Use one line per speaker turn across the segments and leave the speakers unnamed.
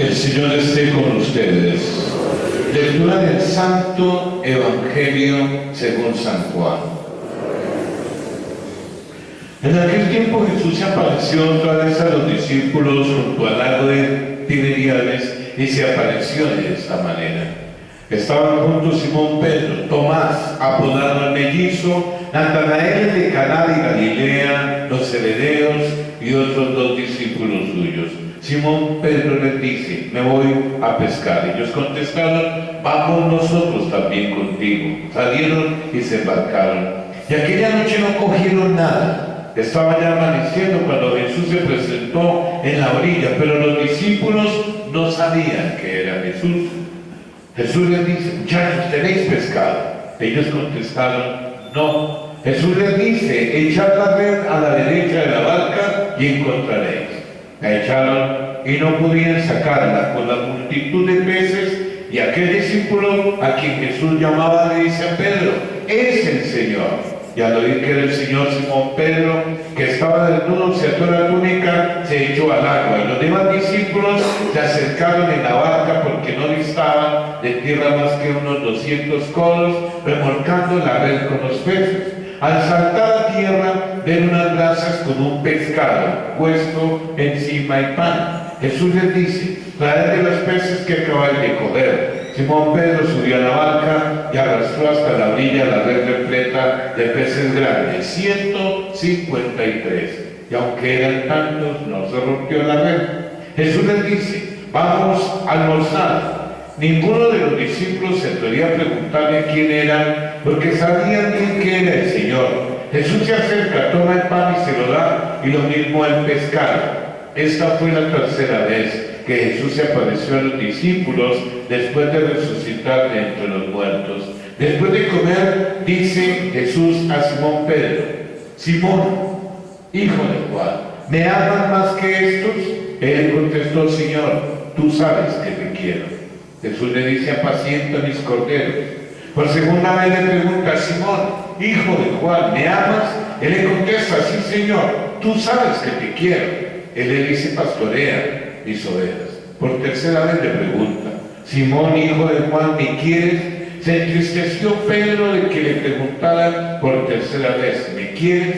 El Señor esté con ustedes. Lectura del Santo Evangelio según San Juan. En aquel tiempo Jesús se apareció otra vez a los discípulos junto al lago de Tiberíades y se apareció de esta manera. Estaban juntos Simón Pedro, Tomás, apodado el mellizo, Natanael de Caná de Galilea, los Zebedeos y otros 2 discípulos suyos. Simón Pedro les dice: me voy a pescar. Ellos contestaron: vamos nosotros también contigo. Salieron y se embarcaron. Y aquella noche no cogieron nada. Estaba ya amaneciendo cuando Jesús se presentó en la orilla, pero los discípulos no sabían que era Jesús. Jesús les dice: muchachos, ¿tenéis pescado? Ellos contestaron: no. Jesús les dice: echad la red a la derecha de la barca y encontraréis. La echaron y no podían sacarla por la multitud de peces, y aquel discípulo a quien Jesús llamaba le dice a Pedro: es el Señor. Y al oír que era el Señor, Simón Pedro, que estaba desnudo, se ató la túnica, se echó al agua. Y los demás discípulos se acercaron en la barca porque no distaban de tierra más que unos 200 codos, remolcando la red con los peces. Al saltar a tierra, ven unas brasas con un pescado puesto encima y pan. Jesús les dice: traed de los peces que acabáis de coger. Simón Pedro subió a la barca y arrastró hasta la orilla la red repleta de peces grandes, 153. Y aunque eran tantos, no se rompió la red. Jesús les dice: vamos a almorzar. Ninguno de los discípulos se atrevía a preguntarle quién era, porque sabían bien que era el Señor. Jesús se acerca, toma el pan y se lo da, y lo mismo el pescado. Esta fue la tercera vez que Jesús se apareció a los discípulos después de resucitar de entre los muertos. Después de comer, dice Jesús a Simón Pedro: Simón, hijo de Juan, ¿me aman más que estos? Él contestó: Señor, tú sabes que te quiero. Jesús le dice: apacienta mis corderos. Por segunda vez le pregunta: Simón, hijo de Juan, ¿me amas? Él le contesta: sí, Señor, tú sabes que te quiero. Él le dice: pastorea mis ovejas. Por tercera vez le pregunta: Simón, hijo de Juan, ¿me quieres? Se entristeció Pedro de que le preguntara por tercera vez: ¿me quieres?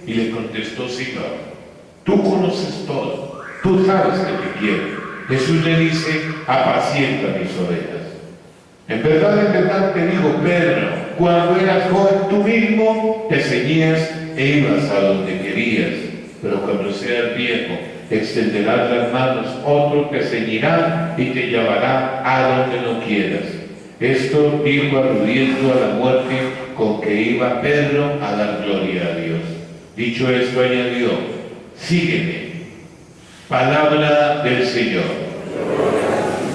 Y le contestó: Señor, tú conoces todo, tú sabes que te quiero. Jesús le dice: apacienta mis ovejas. En verdad te digo, Pedro, cuando eras joven tú mismo te ceñías e ibas a donde querías, pero cuando seas viejo extenderás las manos, otro te ceñirá y te llevará a donde no quieras. Esto dijo aludiendo a la muerte con que iba Pedro a dar gloria a Dios. Dicho esto, añadió: sígueme. Palabra del Señor.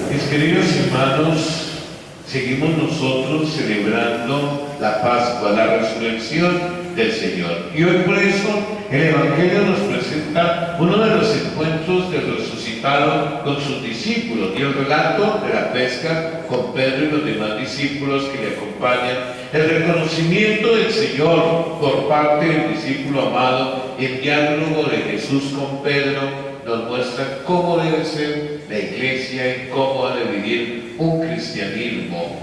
Mis queridos hermanos, seguimos nosotros celebrando la Pascua, la resurrección del Señor. Y hoy por eso el Evangelio nos presenta uno de los encuentros del resucitado con sus discípulos y el relato de la pesca con Pedro y los demás discípulos que le acompañan, el reconocimiento del Señor por parte del discípulo amado y el diálogo de Jesús con Pedro nos muestra cómo debe ser la iglesia y cómo ha de vivir un cristianismo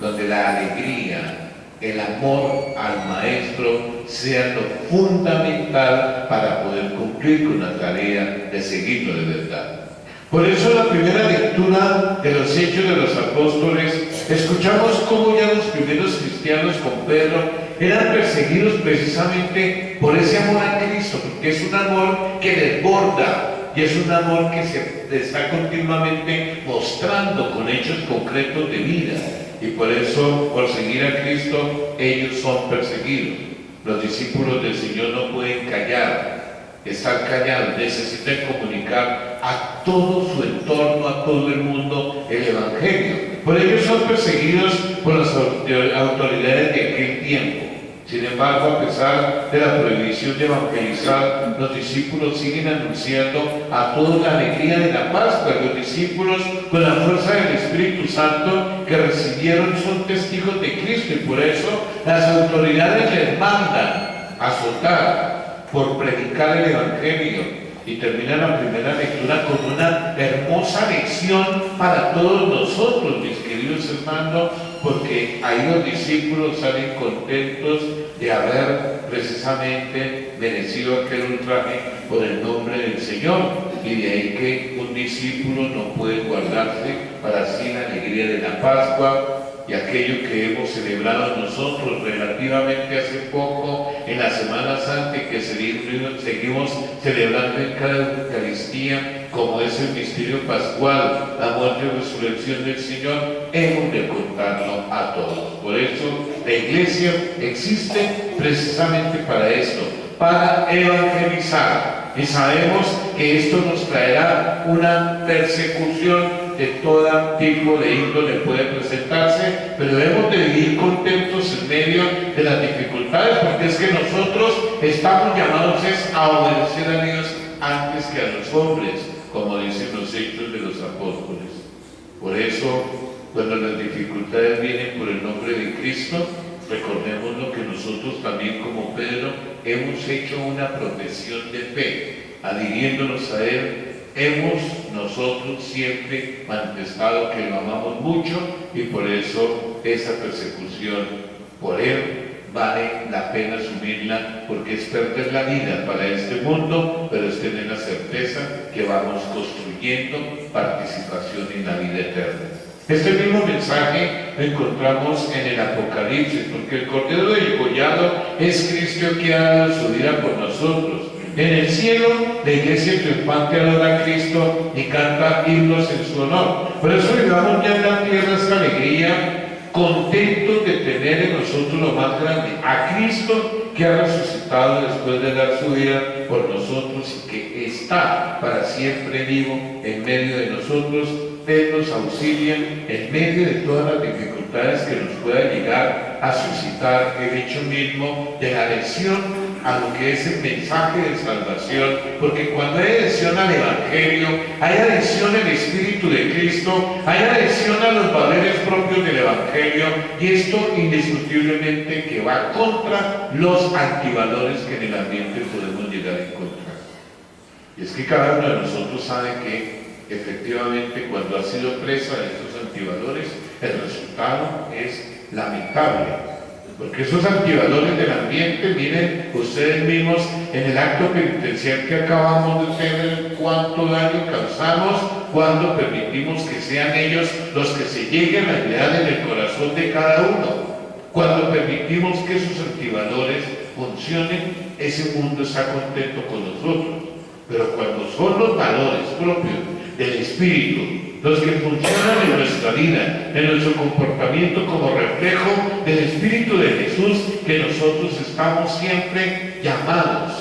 donde la alegría, el amor al Maestro sea lo fundamental para poder cumplir con la tarea de seguirlo de verdad. Por eso en la primera lectura de los Hechos de los Apóstoles escuchamos cómo ya los primeros cristianos con Pedro eran perseguidos precisamente por ese amor a Cristo, porque es un amor que desborda y es un amor que se está continuamente mostrando con hechos concretos de vida. Y por eso, por seguir a Cristo, ellos son perseguidos. Los discípulos del Señor no pueden estar callados, necesitan comunicar a todo su entorno, a todo el mundo, el Evangelio. Por ello son perseguidos por las autoridades de aquel tiempo. Sin embargo, a pesar de la prohibición de evangelizar, los discípulos siguen anunciando a todos la alegría de la Pascua. Los discípulos, con la fuerza del Espíritu Santo que recibieron, son testigos de Cristo, y por eso las autoridades les mandan azotar por predicar el Evangelio. Y termina la primera lectura con una hermosa lección para todos nosotros, mis queridos hermanos, porque ahí los discípulos salen contentos de haber precisamente merecido aquel ultraje por el nombre del Señor. Y de ahí que un discípulo no puede guardarse para sí la alegría de la Pascua y aquello que hemos celebrado nosotros relativamente hace poco en la Semana Santa, que seguimos celebrando en cada Eucaristía, como es el misterio pascual, la muerte y resurrección del Señor, hemos de contarlo a todos. Por eso la Iglesia existe precisamente para esto, para evangelizar. Y sabemos que esto nos traerá una persecución de todo tipo de índole puede presentarse, pero debemos de vivir contentos en medio de las dificultades, porque es que nosotros estamos llamados a obedecer a Dios antes que a los hombres, como dicen los Hechos de los Apóstoles. Por eso, cuando las dificultades vienen por el nombre de Cristo, recordemos lo que nosotros también como Pedro hemos hecho una profesión de fe, adhiriéndonos a Él. Hemos nosotros siempre manifestado que lo amamos mucho y por eso esa persecución por Él vale la pena asumirla, porque es perder la vida para este mundo, pero es tener la certeza que vamos construyendo participación en la vida eterna. Este mismo mensaje lo encontramos en el Apocalipsis, porque el Cordero degollado es Cristo que ha dado su vida por nosotros. En el cielo, la iglesia triunfante adora a Cristo y canta himnos en su honor. Por eso vivamos ya en la tierra esta alegría, contentos de tener en nosotros lo más grande, a Cristo que ha resucitado después de dar su vida por nosotros y que está para siempre vivo en medio de nosotros. Él nos auxilia en medio de todas las dificultades que nos pueda llegar a suscitar el hecho mismo de la adhesión a lo que es el mensaje de salvación, porque cuando hay adhesión al Evangelio, hay adhesión al Espíritu de Cristo, hay adhesión a los valores propios del Evangelio, y esto indiscutiblemente que va contra los antivalores que en el ambiente podemos llegar a encontrar. Y es que cada uno de nosotros sabe que efectivamente cuando ha sido presa de estos antivalores, el resultado es lamentable. Porque esos antivalores del ambiente, miren ustedes mismos en el acto penitencial que acabamos de hacer, cuánto daño causamos cuando permitimos que sean ellos los que se lleguen a idear en el corazón de cada uno. Cuando permitimos que esos antivalores funcionen, ese mundo está contento con nosotros. Pero cuando son los valores propios del Espíritu los que funcionan en nuestra vida, en nuestro comportamiento como reflejo del Espíritu de Jesús, que nosotros estamos siempre llamados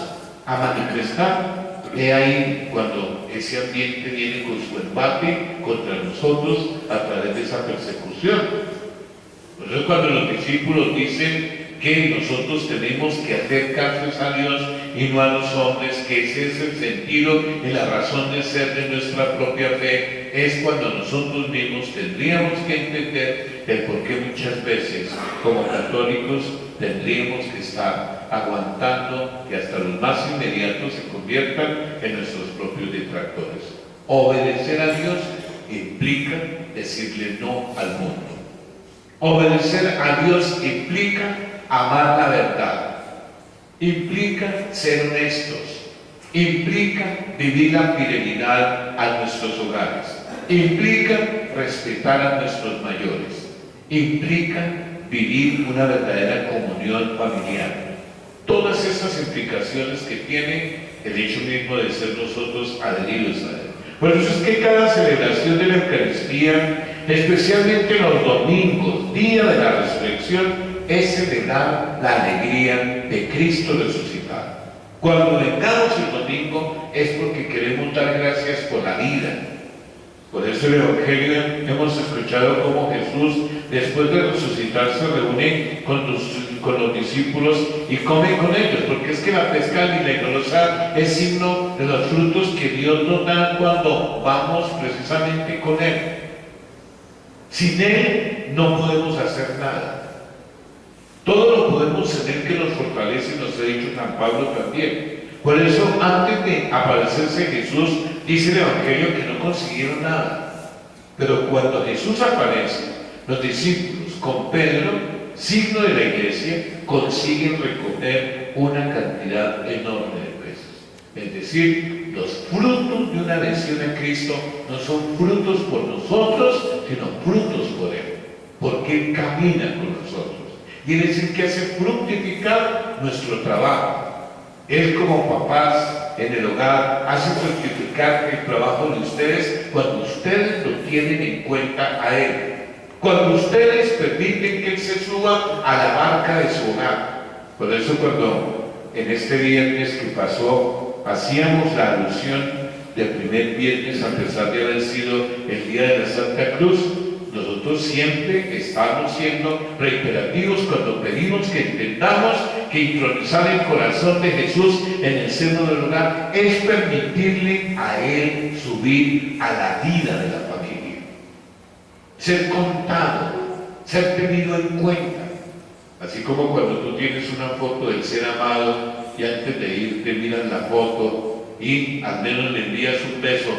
a manifestar. He ahí cuando ese ambiente viene con su embate contra nosotros a través de esa persecución. Por eso cuando los discípulos dicen que nosotros tenemos que hacer caso a Dios y no a los hombres, que ese es el sentido y la razón de ser de nuestra propia fe, es cuando nosotros mismos tendríamos que entender el por qué muchas veces como católicos tendríamos que estar aguantando que hasta los más inmediatos se conviertan en nuestros propios detractores. Obedecer a Dios implica decirle no al mundo. Obedecer a Dios implica amar la verdad, implica ser honestos, implica vivir la fidelidad a nuestros hogares, implica respetar a nuestros mayores, implica vivir una verdadera comunión familiar. Todas estas implicaciones que tiene el hecho mismo de ser nosotros adheridos a Él. Por eso es que cada celebración de la Eucaristía, especialmente los domingos, día de la resurrección, es celebrar la alegría de Cristo resucitado. Cuando vengamos el domingo es porque queremos dar gracias por la vida. Por eso en el Evangelio hemos escuchado cómo Jesús, después de resucitar, se reúne con los discípulos y come con ellos, porque es que la pesca milagrosa es signo de los frutos que Dios nos da cuando vamos precisamente con Él. Sin Él no podemos hacer nada. Todo lo podemos tener que nos fortalece, nos ha dicho San Pablo también. Por eso, antes de aparecerse Jesús, dice el Evangelio que no consiguieron nada. Pero cuando Jesús aparece, los discípulos con Pedro, signo de la iglesia, consiguen recoger una cantidad enorme de peces. Es decir, los frutos de una adhesión a Cristo no son frutos por nosotros, sino frutos por Él, porque Él camina con nosotros. Y Él es el que hace fructificar nuestro trabajo. Él, como papás en el hogar, hace fructificar el trabajo de ustedes cuando ustedes lo tienen en cuenta a Él. Cuando ustedes permiten que Él se suba a la barca de su hogar. Por eso, cuando en este viernes que pasó hacíamos la alusión del primer viernes, a pesar de haber sido el día de la Santa Cruz, nosotros siempre estamos siendo reiterativos cuando pedimos que entendamos que intronizar el corazón de Jesús en el seno del hogar es permitirle a Él subir a la vida de la familia, ser contado, ser tenido en cuenta. Así como cuando tú tienes una foto del ser amado y antes de irte miras la foto y al menos le envías un beso.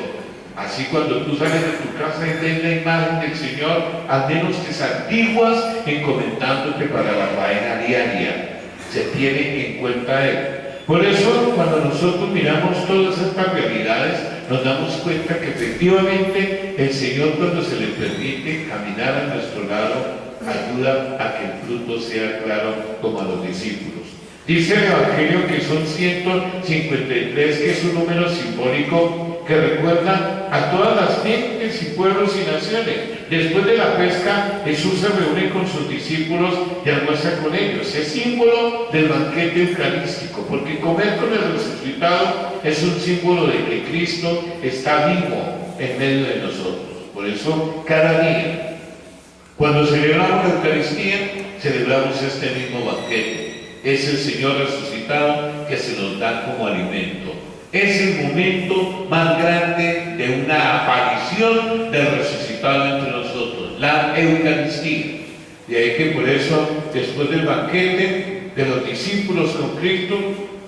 Así cuando tú sales de tu casa y ves la imagen del Señor, al menos te santiguas encomendándote para la faena diaria. Se tiene en cuenta Él. Por eso, cuando nosotros miramos todas estas realidades, nos damos cuenta que efectivamente el Señor, cuando se le permite caminar a nuestro lado, ayuda a que el fruto sea claro como a los discípulos. Dice el Evangelio que son 153, que es un número simbólico que recuerda a todas las gentes y pueblos y naciones. Después de la pesca, Jesús se reúne con sus discípulos y almuerza con ellos. Es símbolo del banquete eucarístico, porque comer con el resucitado es un símbolo de que Cristo está vivo en medio de nosotros. Por eso, cada día, cuando celebramos la Eucaristía, celebramos este mismo banquete. Es el Señor resucitado que se nos da como alimento. Es el momento más grande de una aparición del resucitado entre nosotros, la Eucaristía. Y hay que por eso, después del banquete de los discípulos con Cristo,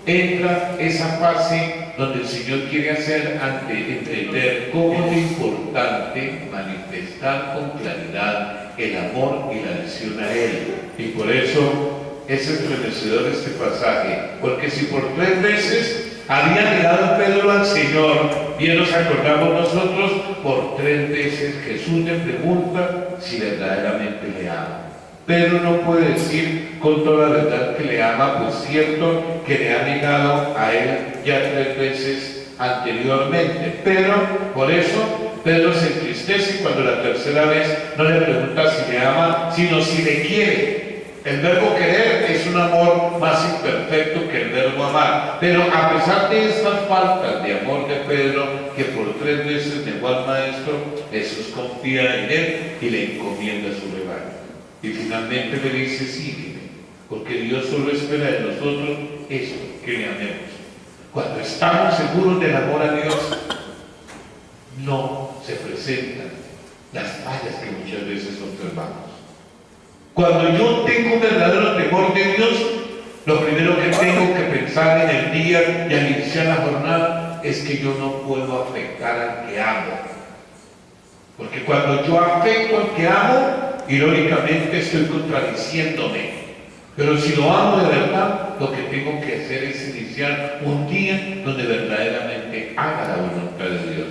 entra esa fase donde el Señor quiere hacer entender cómo es importante manifestar con claridad el amor y la adhesión a Él. Y por eso es estremecedor este pasaje, porque si por 3 veces había negado Pedro al Señor, bien nos acordamos nosotros, por 3 veces Jesús le pregunta si verdaderamente le ama. Pedro no puede decir con toda verdad que le ama, pues cierto que le ha negado a Él ya 3 veces anteriormente. Pero por eso Pedro se entristece cuando la tercera vez no le pregunta si le ama, sino si le quiere. El verbo querer es un amor más imperfecto que el verbo amar. Pero a pesar de estas faltas de amor de Pedro, que por 3 veces negó al Maestro, Jesús confía en él y le encomienda su rebaño. Y finalmente le dice: sígueme, porque Dios solo espera de nosotros eso, que le amemos. Cuando estamos seguros del amor a Dios, no se presentan las fallas que muchas veces observamos. Cuando yo tengo un verdadero temor de Dios, lo primero que tengo que pensar en el día y al iniciar la jornada es que yo no puedo afectar al que amo. Porque cuando yo afecto al que amo, irónicamente estoy contradiciéndome. Pero si lo amo de verdad, lo que tengo que hacer es iniciar un día donde verdaderamente haga la voluntad de Dios,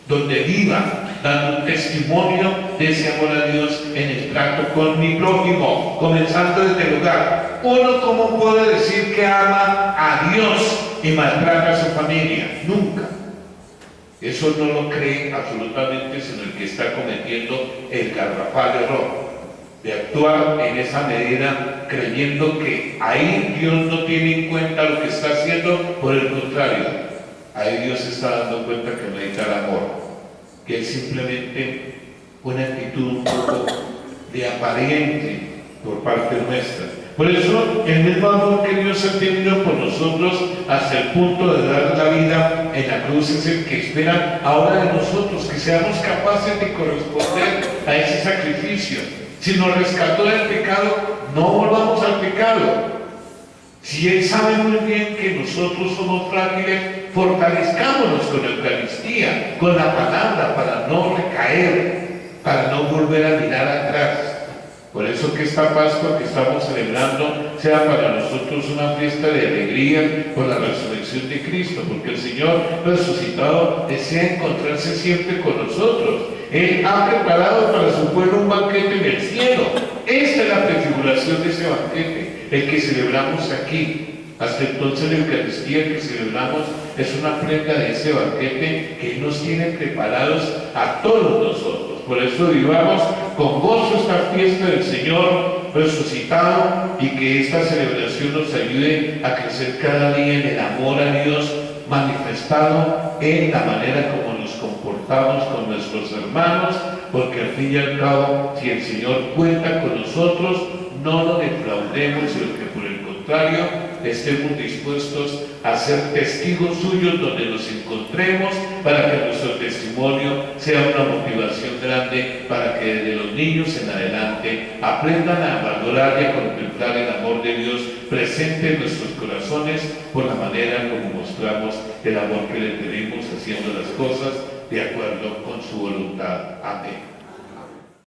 donde viva dando un testimonio de ese amor a Dios en el trato con mi prójimo, comenzando desde el hogar. Uno, ¿cómo puede decir que ama a Dios y maltrata a su familia? Nunca. Eso no lo cree absolutamente, sino el que está cometiendo el garrafal error de actuar en esa medida creyendo que ahí Dios no tiene en cuenta lo que está haciendo. Por el contrario, ahí Dios está dando cuenta que necesita el amor, que es simplemente una actitud un poco de aparente por parte nuestra. Por eso, el mismo amor que Dios ha tenido por nosotros hasta el punto de dar la vida en la cruz es el que espera ahora de nosotros, que seamos capaces de corresponder a ese sacrificio. Si nos rescató del pecado, no volvamos al pecado. Si Él sabe muy bien que nosotros somos frágiles, fortalezcámonos con la Eucaristía, con la palabra, para no recaer, para no volver a mirar atrás. Por eso que esta Pascua que estamos celebrando sea para nosotros una fiesta de alegría por la resurrección de Cristo, porque el Señor resucitado desea encontrarse siempre con nosotros. Él ha preparado para su pueblo un banquete en el cielo. Esta es la prefiguración de ese banquete, el que celebramos aquí. Hasta entonces la Eucaristía que celebramos es una prenda de ese banquete que Él nos tiene preparados a todos nosotros. Por eso vivamos con gozo esta fiesta del Señor resucitado y que esta celebración nos ayude a crecer cada día en el amor a Dios manifestado en la manera como nos comportamos con nuestros hermanos, porque al fin y al cabo, si el Señor cuenta con nosotros, no lo defraudemos, sino que por el contrario, estemos dispuestos a ser testigos suyos donde nos encontremos, para que nuestro testimonio sea una motivación grande para que desde los niños en adelante aprendan a valorar y a contemplar el amor de Dios presente en nuestros corazones por la manera como mostramos el amor que le tenemos haciendo las cosas de acuerdo con su voluntad. Amén.